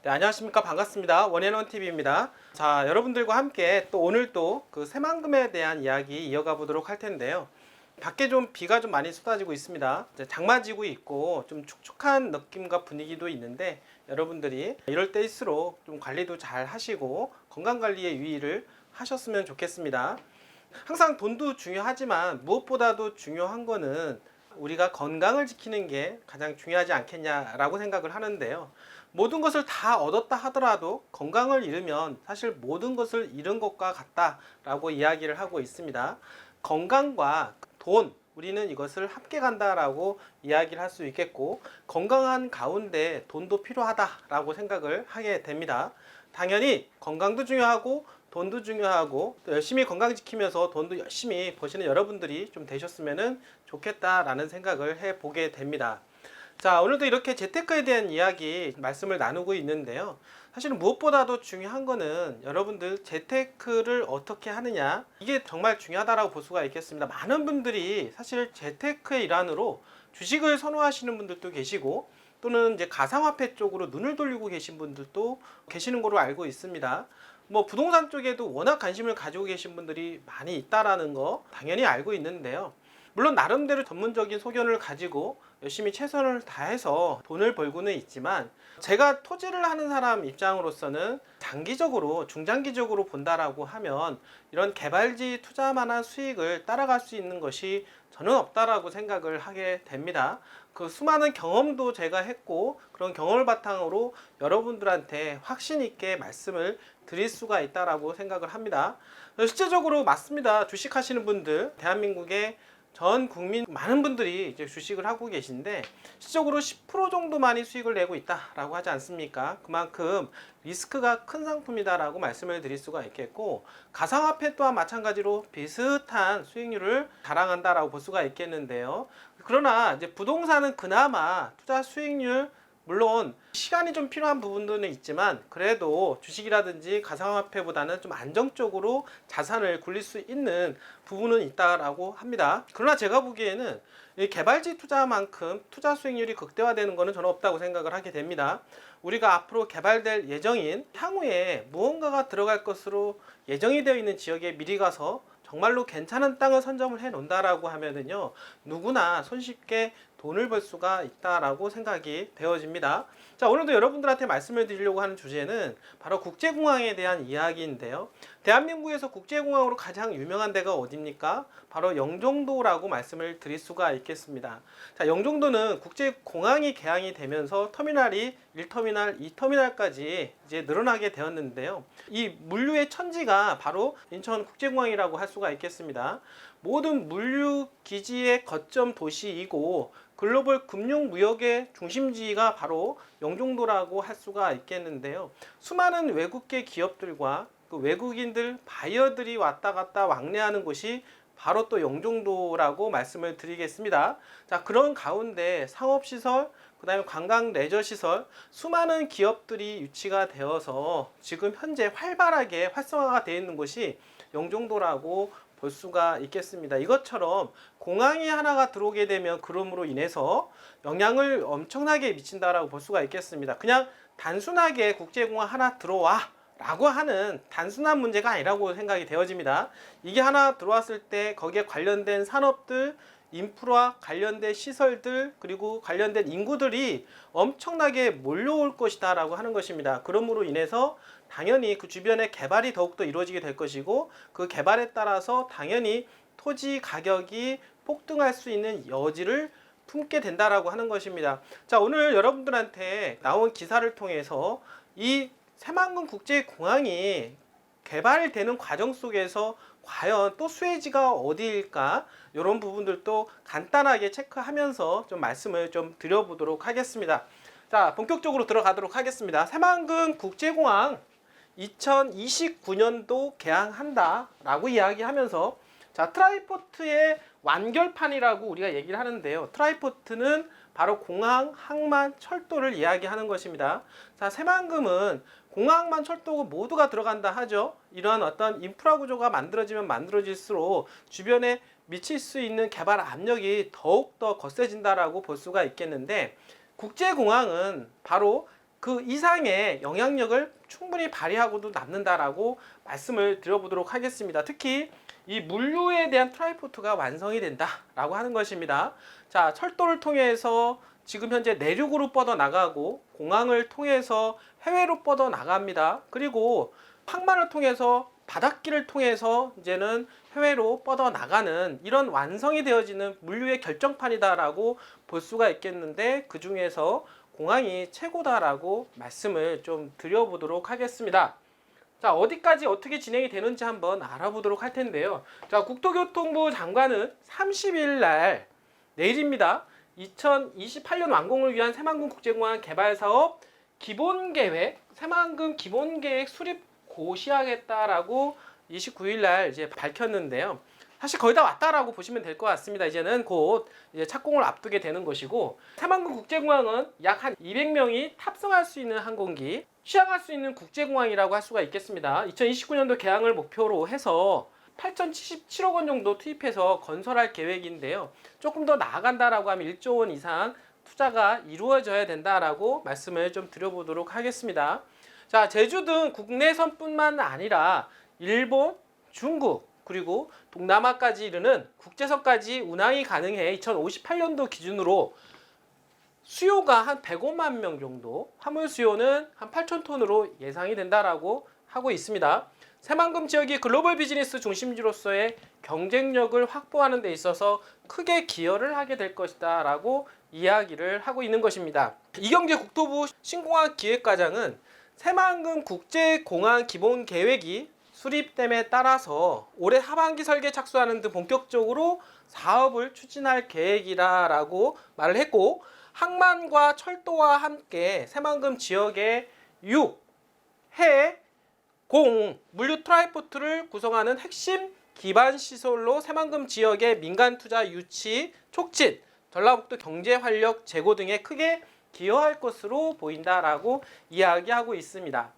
네, 안녕하십니까. 반갑습니다. 원앤원TV입니다. 자, 여러분들과 함께 또 오늘 또 그 새만금에 대한 이야기 이어가 보도록 할 텐데요. 밖에 좀 비가 좀 많이 쏟아지고 있습니다. 이제 장마지고 있고 좀 축축한 느낌과 분위기도 있는데 여러분들이 이럴 때일수록 좀 관리도 잘 하시고 건강관리에 유의를 하셨으면 좋겠습니다. 항상 돈도 중요하지만 무엇보다도 중요한 거는 우리가 건강을 지키는 게 가장 중요하지 않겠냐라고 생각을 하는데요. 모든 것을 다 얻었다 하더라도 건강을 잃으면 사실 모든 것을 잃은 것과 같다라고 이야기를 하고 있습니다. 건강과 돈, 우리는 이것을 함께 간다라고 이야기를 할 수 있겠고, 건강한 가운데 돈도 필요하다라고 생각을 하게 됩니다. 당연히 건강도 중요하고 돈도 중요하고 또 열심히 건강 지키면서 돈도 열심히 버시는 여러분들이 좀 되셨으면 좋겠다라는 생각을 해보게 됩니다. 자, 오늘도 이렇게 재테크에 대한 이야기 말씀을 나누고 있는데요. 사실은 무엇보다도 중요한 거는 여러분들 재테크를 어떻게 하느냐, 이게 정말 중요하다고 볼 수가 있겠습니다. 많은 분들이 사실 재테크의 일환으로 주식을 선호하시는 분들도 계시고 또는 이제 가상화폐 쪽으로 눈을 돌리고 계신 분들도 계시는 걸로 알고 있습니다. 뭐 부동산 쪽에도 워낙 관심을 가지고 계신 분들이 많이 있다라는 거 당연히 알고 있는데요. 물론 나름대로 전문적인 소견을 가지고 열심히 최선을 다해서 돈을 벌고는 있지만, 제가 토지를 하는 사람 입장으로서는 장기적으로 중장기적으로 본다라고 하면 이런 개발지 투자만한 수익을 따라갈 수 있는 것이 저는 없다라고 생각을 하게 됩니다. 그 수많은 경험도 제가 했고 그런 경험을 바탕으로 여러분들한테 확신 있게 말씀을 드릴 수가 있다라고 생각을 합니다. 실제적으로 맞습니다. 주식하시는 분들, 대한민국의 전 국민 많은 분들이 이제 주식을 하고 계신데 실적으로 10% 정도만이 수익을 내고 있다라고 하지 않습니까? 그만큼 리스크가 큰 상품이다라고 말씀을 드릴 수가 있겠고, 가상화폐 또한 마찬가지로 비슷한 수익률을 자랑한다라고 볼 수가 있겠는데요. 그러나 이제 부동산은 그나마 투자 수익률, 물론 시간이 좀 필요한 부분들은 있지만 그래도 주식이라든지 가상화폐보다는 좀 안정적으로 자산을 굴릴 수 있는 부분은 있다라고 합니다. 그러나 제가 보기에는 이 개발지 투자만큼 투자 수익률이 극대화되는 것은 저는 없다고 생각을 하게 됩니다. 우리가 앞으로 개발될 예정인 향후에 무언가가 들어갈 것으로 예정이 되어 있는 지역에 미리 가서 정말로 괜찮은 땅을 선점을 해 놓는다라고 하면은요, 누구나 손쉽게 돈을 벌 수가 있다라고 생각이 되어집니다. 자, 오늘도 여러분들한테 말씀을 드리려고 하는 주제는 바로 국제공항에 대한 이야기인데요. 대한민국에서 국제공항으로 가장 유명한 데가 어디입니까? 바로 영종도라고 말씀을 드릴 수가 있겠습니다. 자, 영종도는 국제공항이 개항이 되면서 터미널이 1터미널, 2터미널까지 이제 늘어나게 되었는데요. 이 물류의 천지가 바로 인천국제공항이라고 할 수가 있겠습니다. 모든 물류 기지의 거점 도시이고 글로벌 금융 무역의 중심지가 바로 영종도라고 할 수가 있겠는데요. 수많은 외국계 기업들과 그 외국인들 바이어들이 왔다 갔다 왕래하는 곳이 바로 또 영종도라고 말씀을 드리겠습니다. 자, 그런 가운데 상업시설, 그 다음에 관광 레저시설, 수많은 기업들이 유치가 되어서 지금 현재 활발하게 활성화가 되어 있는 곳이 영종도라고 볼 수가 있겠습니다. 이것처럼 공항이 하나가 들어오게 되면 그럼으로 인해서 영향을 엄청나게 미친다라고 볼 수가 있겠습니다. 그냥 단순하게 국제공항 하나 들어와 라고 하는 단순한 문제가 아니라고 생각이 되어집니다. 이게 하나 들어왔을 때 거기에 관련된 산업들, 인프라, 관련된 시설들, 그리고 관련된 인구들이 엄청나게 몰려올 것이다 라고 하는 것입니다. 그러므로 인해서 당연히 그 주변에 개발이 더욱더 이루어지게 될 것이고, 그 개발에 따라서 당연히 토지 가격이 폭등할 수 있는 여지를 품게 된다라고 하는 것입니다. 자, 오늘 여러분들한테 나온 기사를 통해서 이 새만금 국제공항이 개발되는 과정 속에서 과연 또 수혜지가 어디일까, 이런 부분들도 간단하게 체크하면서 좀 말씀을 좀 드려보도록 하겠습니다. 자, 본격적으로 들어가도록 하겠습니다. 새만금 국제공항 2029년도 개항한다 라고 이야기하면서, 자, 트라이포트의 완결판이라고 우리가 얘기를 하는데요. 트라이포트는 바로 공항, 항만, 철도를 이야기하는 것입니다. 자, 새만금은 공항만, 철도 모두가 들어간다 하죠. 이러한 어떤 인프라 구조가 만들어지면 만들어질수록 주변에 미칠 수 있는 개발 압력이 더욱더 거세진다라고 볼 수가 있겠는데, 국제공항은 바로 그 이상의 영향력을 충분히 발휘하고도 남는다라고 말씀을 드려보도록 하겠습니다. 특히 이 물류에 대한 트라이포트가 완성이 된다라고 하는 것입니다. 자, 철도를 통해서 지금 현재 내륙으로 뻗어 나가고 공항을 통해서 해외로 뻗어 나갑니다. 그리고 항만을 통해서 바닷길을 통해서 이제는 해외로 뻗어 나가는 이런 완성이 되어지는 물류의 결정판이다라고 볼 수가 있겠는데, 그 중에서 공항이 최고다라고 말씀을 좀 드려보도록 하겠습니다. 자, 어디까지 어떻게 진행이 되는지 한번 알아보도록 할 텐데요. 자, 국토교통부 장관은 30일 날, 내일입니다, 2028년 완공을 위한 새만금 국제공항 개발사업 기본계획, 새만금 기본계획 수립 고시하겠다라고 29일 날 이제 밝혔는데요. 사실 거의 다 왔다라고 보시면 될 것 같습니다. 이제는 곧 이제 착공을 앞두게 되는 것이고, 새만금 국제공항은 약 한 200명이 탑승할 수 있는 항공기, 취항할 수 있는 국제공항이라고 할 수가 있겠습니다. 2029년도 개항을 목표로 해서 8,077억 원 정도 투입해서 건설할 계획인데요. 조금 더 나아간다라고 하면 1조 원 이상 투자가 이루어져야 된다라고 말씀을 좀 드려보도록 하겠습니다. 자, 제주 등 국내선뿐만 아니라 일본, 중국, 그리고 동남아까지 이르는 국제선까지 운항이 가능해 2058년도 기준으로 수요가 한 105만 명 정도, 화물 수요는 한 8,000톤으로 예상이 된다라고 하고 있습니다. 새만금 지역이 글로벌 비즈니스 중심지로서의 경쟁력을 확보하는 데 있어서 크게 기여를 하게 될 것이다 라고 이야기를 하고 있는 것입니다. 이경재 국토부 신공항 기획과장은 새만금 국제공항 기본계획이 수립됨에 따라서 올해 하반기 설계 착수하는 등 본격적으로 사업을 추진할 계획이라고 말을 했고, 항만과 철도와 함께 새만금 지역의 육, 해, 공, 물류 트라이포트를 구성하는 핵심 기반 시설로 새만금 지역의 민간 투자 유치, 촉진, 전라북도 경제 활력 제고 등에 크게 기여할 것으로 보인다라고 이야기하고 있습니다.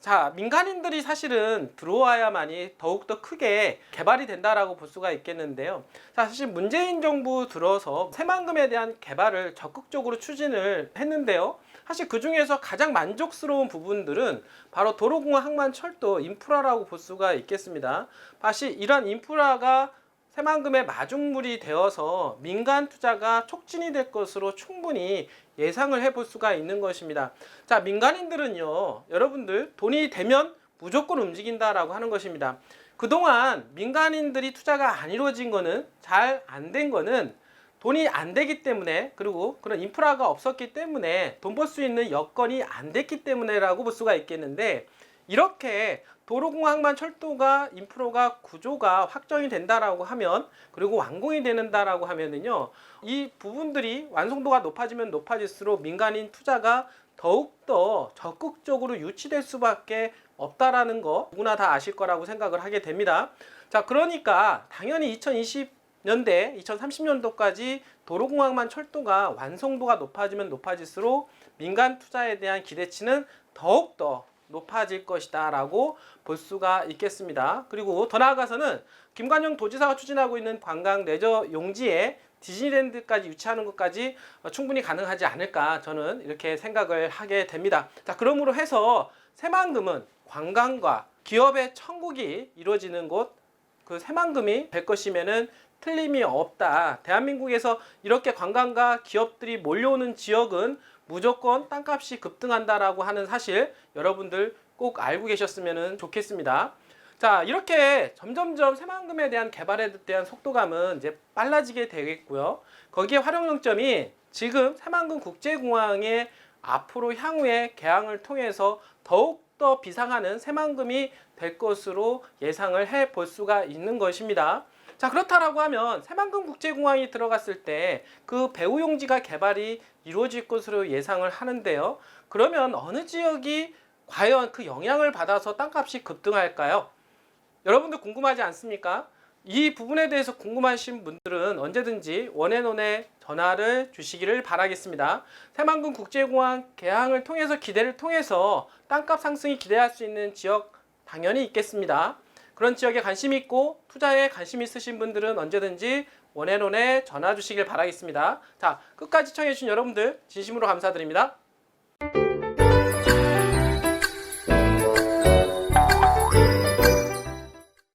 자, 민간인들이 사실은 들어와야만이 더욱더 크게 개발이 된다라고 볼 수가 있겠는데요. 사실 문재인 정부 들어서 새만금에 대한 개발을 적극적으로 추진을 했는데요. 사실 그 중에서 가장 만족스러운 부분들은 바로 도로공항, 항만, 철도 인프라라고 볼 수가 있겠습니다. 사실 이러한 인프라가 새만금의 마중물이 되어서 민간 투자가 촉진이 될 것으로 충분히 예상을 해볼 수가 있는 것입니다. 자, 민간인들은요, 여러분들 돈이 되면 무조건 움직인다라고 하는 것입니다. 그동안 민간인들이 투자가 안 이루어진 거는, 잘 안 된 거는 돈이 안 되기 때문에, 그리고 그런 인프라가 없었기 때문에, 돈 벌 수 있는 여건이 안 됐기 때문에라고 볼 수가 있겠는데, 이렇게 도로공항만 철도가 인프라가 구조가 확정이 된다라고 하면, 그리고 완공이 되는다라고 하면은요, 이 부분들이 완성도가 높아지면 높아질수록 민간인 투자가 더욱더 적극적으로 유치될 수밖에 없다라는 거 누구나 다 아실 거라고 생각을 하게 됩니다. 자, 그러니까 당연히 2020년대, 2030년도까지 도로공항만 철도가 완성도가 높아지면 높아질수록 민간 투자에 대한 기대치는 더욱더 높아질 것이다 라고 볼 수가 있겠습니다. 그리고 더 나아가서는 김관영 도지사가 추진하고 있는 관광 레저 용지에 디즈니랜드까지 유치하는 것까지 충분히 가능하지 않을까, 저는 이렇게 생각을 하게 됩니다. 자, 그러므로 해서 새만금은 관광과 기업의 천국이 이루어지는 곳, 그 새만금이 될 것이면은 틀림이 없다. 대한민국에서 이렇게 관광과 기업들이 몰려오는 지역은 무조건 땅값이 급등한다라고 하는 사실, 여러분들 꼭 알고 계셨으면 좋겠습니다. 자, 이렇게 점점점 새만금에 대한 개발에 대한 속도감은 이제 빨라지게 되겠고요. 거기에 활용점이 지금 새만금 국제공항의 앞으로 향후에 개항을 통해서 더욱더 비상하는 새만금이 될 것으로 예상을 해 볼 수가 있는 것입니다. 자, 그렇다라고 하면 새만금 국제공항이 들어갔을 때 그 배후용지가 개발이 이루어질 것으로 예상을 하는데요. 그러면 어느 지역이 과연 그 영향을 받아서 땅값이 급등할까요? 여러분들 궁금하지 않습니까? 이 부분에 대해서 궁금하신 분들은 언제든지 원앤원에 전화를 주시기를 바라겠습니다. 새만금 국제공항 개항을 통해서, 기대를 통해서 땅값 상승이 기대할 수 있는 지역 당연히 있겠습니다. 그런 지역에 관심 있고 투자에 관심 있으신 분들은 언제든지 원앤원에 전화 주시길 바라겠습니다. 자, 끝까지 시청해주신 여러분들 진심으로 감사드립니다.